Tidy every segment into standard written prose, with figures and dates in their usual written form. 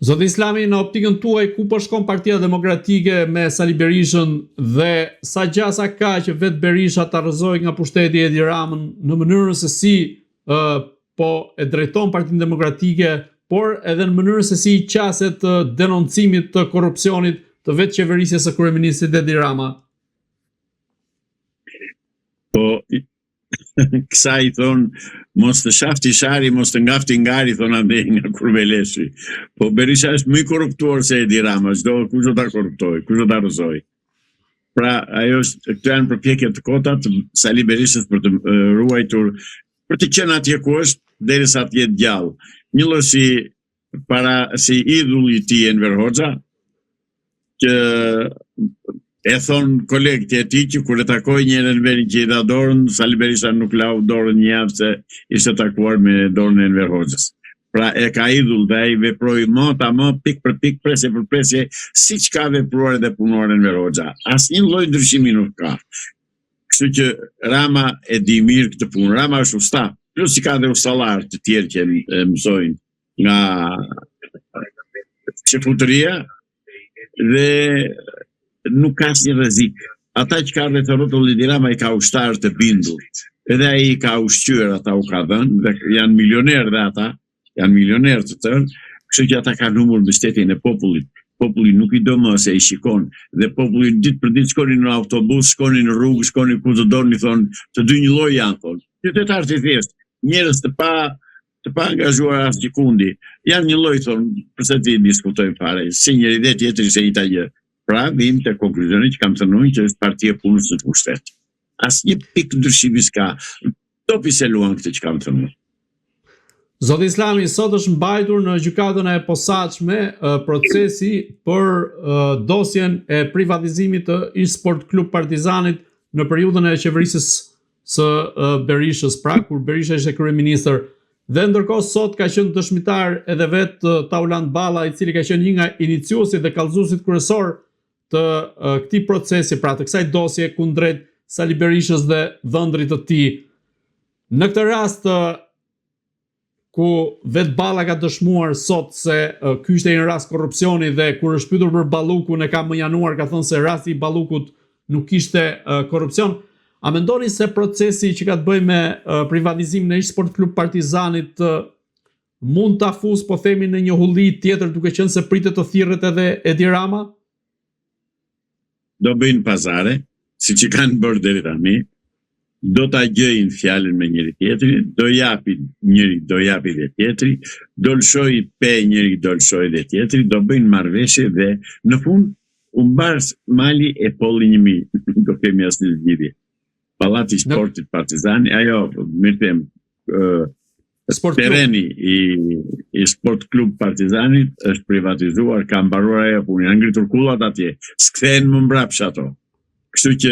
Zoti Islami, në optikën tuaj, ku po shkon Partia Demokratike me Sali Berishën dhe sa gjasa ka që vetë Berisha ta rrëzoj nga pushteti Edi Ramën në mënyrën se si po e drejton Partinë Demokratike, por edhe në mënyrën se si qaset denoncimit të korrupsionit të vetë qeverisjes së kryeministit Edi Rama? Po, kësa i thonë, mos të shafti shari, mos të ngafti ngari, thonë ande nga Kurveleshi. Po Berisha është më i korruptuar se Edi Rama, kush do ta korruptoj, kush do ta rrëzoj. Pra, këto janë përpjekje të kota të Sali Berishës për të ruajtur, për të qenë atje ku është, derisa të jetë gjallë. Një lloj si idhulli i tij Enver Hoxha, që e thonë kolegët e tij që kur e takoi njërin veri që i dha dorën, Sali Berisha nuk lau dorën një javë se ishte takuar me dorën e Enver Hoxhës. Pra e ka idhull dhe ai veproi më pik për pik, presje për presje, siç ka vepruar edhe punuar Enver Hoxha. Asnjë lloj ndryshimi nuk ka. Kështu që Rama e di mirë këtë punë. Rama është usta, plus i ka dhe ustallar të tjerë që mësojnë nga qefutëria dhe nuk ka asnjë rrezik. Ata që ka rreth rrotull Edi Rama i ka ushtarë të bindur. Edhe ai i ka ushqyer, ata u ka dhënë dhe janë milionerë dhe ata, janë milionerë të tërë, kështu që ata kanë humbur mbështetjen e popullit. Populli nuk i do më se i shikon dhe populli ditë për ditë shkonin në autobus, shkonin në rrugë, shkonin ku të doni, thonë, të dy një lloj janë, thonë. Qytetarë të thjeshtë, njerëz të pa angazhuar as gjikundi, janë një lloj, thonë, përse ti diskutojmë fare, si njëri dhe tjetri se njëjta gjë. Pra, vim të konkluzionit që kam thënë që është partia punës në pushtet. Asnjë pikë ndryshimi s'ka. Topi se luan këtë që kam thënë. Zoti Islami, sot është mbajtur në gjykatën e posaçme procesi për dosjen e privatizimit të Sport Klub Partizanit në periudhën e qeverisjes së Berishës, pra kur Berisha ishte kryeministër. Dhe ndërkohë sot ka qenë dëshmitar edhe vetë Tauland Balla, i cili ka qenë një nga iniciuesit dhe kallëzuesit kryesor të këtij procesi, pra të kësaj dosje kundrejt Sali Berishës dhe dhëndrit të tij. Në këtë rast ku vetë Balla ka dëshmuar sot se ky ishte një rast korrupsioni dhe kur është pyetur për Ballukun e ka mënjanuar, ka thënë se rasti i Ballukut nuk ishte korrupsion. A mendoni se procesi që ka të bëjë me privatizimin e Sport Klub Partizanit mund ta fus, po themi, në një hulli tjetër, duke qenë se pritet të thirret edhe Edi Rama? Do bëjnë pazare, siç i kanë bërë deri tani, do ta gjejnë fjalën me njëri tjetrin, do japin njëri, do japi dhe tjetri, do lëshoj pe njëri, do lëshoj dhe tjetri, do bëjnë marrëveshje dhe në fund u mbar mali e polli 1000, do kemi asnjë zgjidhje. Pallati i Sportit Partizani, ajo, mirë them, tereni i Sport Klub Partizanit është privatizuar, ka mbaruar ajo punë, janë ngritur kullat atje, s'kthehen më mbrapsht ato. Kështu që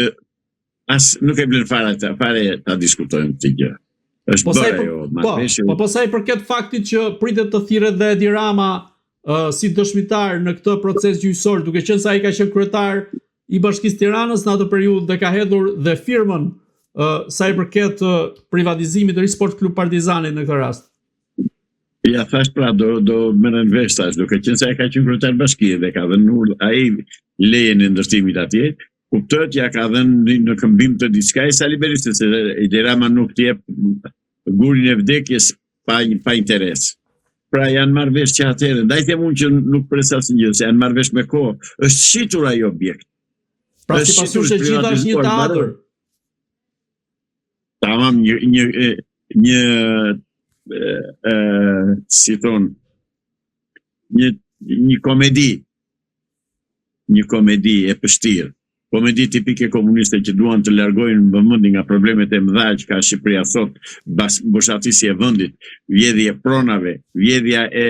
nuk e blen fare ta diskutojmë këtë gjë. Është bërë ajo marrëveshje. Po sa i përket faktit që pritet të thirret dhe Edi Rama si dëshmitar në këtë proces gjyqësor, duke qenë se ai ka qenë kryetar i Bashkisë Tiranës në atë periudhë dhe ka hedhur dhe firmën sa i përket privatizimit të Sport Klub Partizanit në këtë rast. Ja thash pra do merren vesh tash, duke qenë se ai ka qenë kryetar bashkie dhe ka dhënë ai lejen e ndërtimit atje, kuptohet ja ka dhënë në këmbim të diçka i Sali Berishës, se Edi Rama nuk t'i jep gurin e vdekjes pa interes. Pra janë marrë vesh që atëherë, dajte mund që nuk pres asnjë, se janë marrë vesh me kohë, është shitur ai objekt. Pra si pasysh e gjitha është një teatr. Tamam, si thon, një komedi. Një komedi e pështirë. Komedi tipike komuniste që duan të largojnë vëmendjen nga problemet e mëdha që ka Shqipëria sot, boshatisja e vendit, vjedhja e pronave, vjedhja e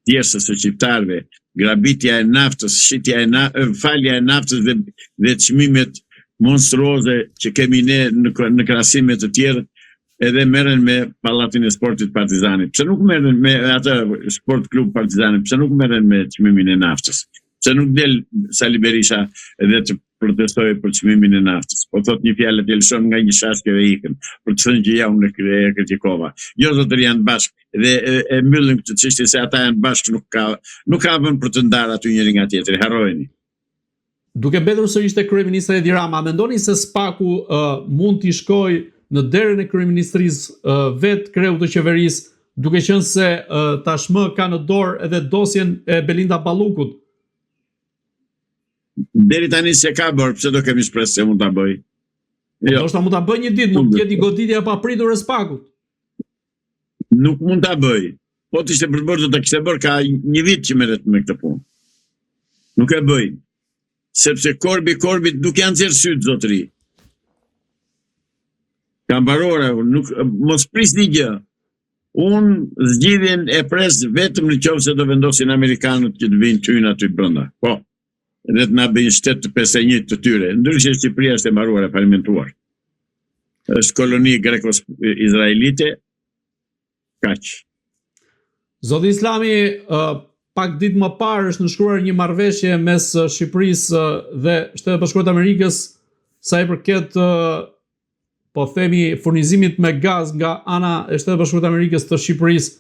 tjersës së shqiptarëve, grabitja e naftës, falja e naftës dhe çmimet monstruoze që kemi ne në krahasime të tjerë, edhe merren me pallatin e Sportit Partizanit. Pse nuk merren me atë Sport Klub Partizanit? Pse nuk merren me çmimin e naftës? Pse nuk del Sali Berisha edhe të protestoi për çmimin e naftës. Po thot një fjalë të lëshon nga një shashke dhe ikën, për të thënë që ja unë e kritikova. Jo zotëri janë bashkë dhe e mbyllin këtë çështje se ata janë bashkë, nuk ka vënë për të ndarë aty njëri nga tjetri, harrojeni. Duke mbetur sërish te kryeministri Edi Rama, mendoni se SPAK-u mund t'i shkojë në derën e kryeministrisë vet kreu të qeverisë, duke qenë se tashmë ka në dorë edhe dosjen e Belinda Ballukut? Deri tani se ka bërë, pse do kemi shpresë se mund ta bëj? Jo. Ndoshta mund ta bëj një ditë, mund të jetë një goditje e papritur e SPAK-ut. Nuk mund ta bëj. Po të ishte për të bërë, do ta kishte bërë, ka një vit që merret me këtë punë. Nuk e bëj. Sepse korbit nuk janë nxjerrë syt zotëri. Ka mbarore, mos prisni gjë. Unë zgjidhjen e pres vetëm në qoftë se do vendosin amerikanët që të vinë tynë aty brenda. Po. Dhe të na bëjnë shtet të 51 të tyre. Ndryshe Shqipëria është e mbaruar, e falimentuar. Është koloni greko-izraelite. Kaq. Zoti Islami, pak ditë më parë është nënshkruar një marrëveshje mes Shqipërisë dhe Shtetet Bashkuara të Amerikës sa i përket po themi furnizimit me gaz nga ana e Shtetet Bashkuara të Amerikës të Shqipërisë.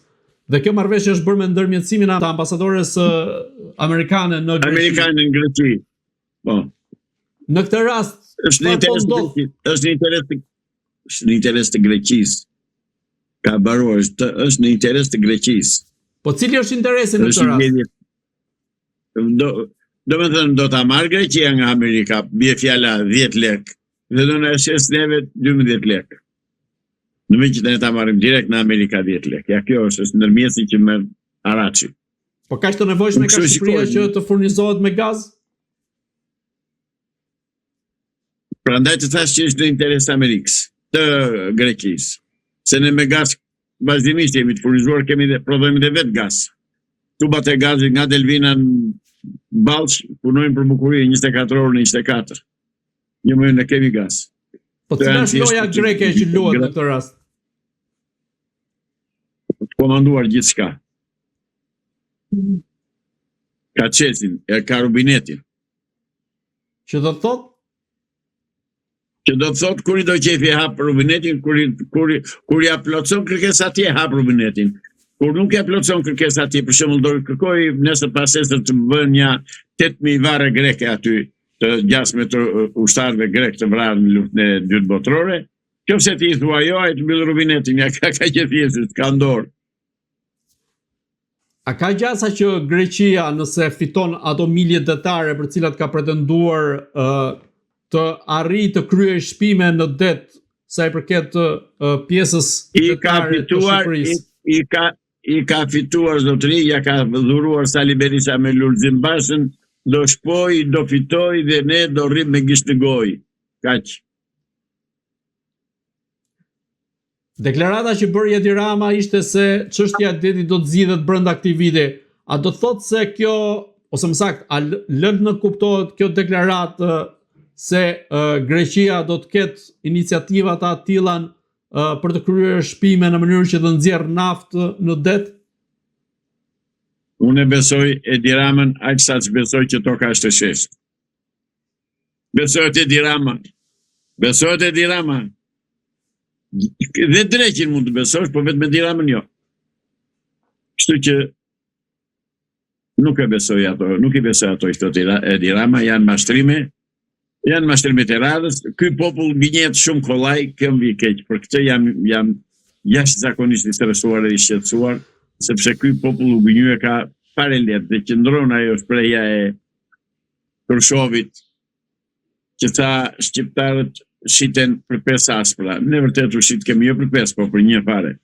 Dhe kjo marrëveshje është bërë me ndërmjetësimin e ambasadores amerikane në Greqi. Amerikane në Greqi. Po. Në këtë rast është në interes të Greqisë. Ka mbaruar, është në interes të Greqisë. Po cili është interesi në këtë rast? Do me thënë, do ta marrë Greqia nga Amerika, bie fjala 10 lek, dhe do në shes neve 12 lek. Në me që të ne ta marrim direkt në Amerika 10 lek. Ja kjo është ndërmjesi që merr Araçi. Po ka të nevojshme ka Shqipëria që të furnizohet me gaz? Prandaj të thash që është në interes të Amerikës, të Greqisë. Se ne me gaz vazhdimisht jemi të furnizuar, prodhojmë dhe vetë gaz. Tubat e gazit nga Delvina në Ballsh punojnë për bukurie 24 orë në 24. Një mënyrë ne kemi gaz. Po cila është loja greke që luhet në këtë rast? Të komanduar gjithçka. Ka çesin, ka rubinetin. Që do të thotë? Që do të thotë kur i do qefi hap rubinetin, kur ja plotson kërkesa atje hap rubinetin. Kur nuk ja plotson kërkesa atje, për shembull do kërkoj nesër pasesër të bën një 8000 varre greke aty, të gjasme të ushtarëve grek të vrarë në luftën e dytë botërore. Nëse ti i thua jo, ai të mbyll rubinetin, ja ka që thjesht, ka ndorë. A ka gjasa që Greqia, nëse fiton ato milje detare për cilat ka pretenduar të arrijë të kryejë shpime në det sa i përket pjesës detare të Shqipërisë? I ka fituar zotëri, ja ka dhuruar Sali Berisha me Lulzim Bashën, do shpoj, do fitoj dhe ne do rrim me gisht në gojë. Kaq. Deklarata që bëri Edi Rama ishte se çështja e detit do të zgjidhet brenda këtij viti. A do thotë se kjo, ose më saktë, a lën në kuptohet kjo deklaratë se Greqia do të ketë iniciativa të tilla për të kryer shpime në mënyrë që të nxjerrë naftë në det? Unë e besoj Edi Ramën aq sa që besoj që toka është e sheshtë. Besohet Edi Rama. Besohet Edi Rama. Dhe dreqin mund të besosh, po vetëm Edi Ramën jo. Kështu që nuk i besoj ato i thotë Edi Rama, janë mashtrime të radhës. Ky popull gënjet shumë kollaj, kjo mbi keq. Për këtë jam jashtëzakonisht i stresuar dhe i shqetësuar, sepse ky popull u gënjye ka fare lehtë dhe qëndron ajo shpreha e Krushevit që tha shqiptarët shiten për 5 aspra. Ne vërtet u shit kemi jo për 5, po për 1 fare.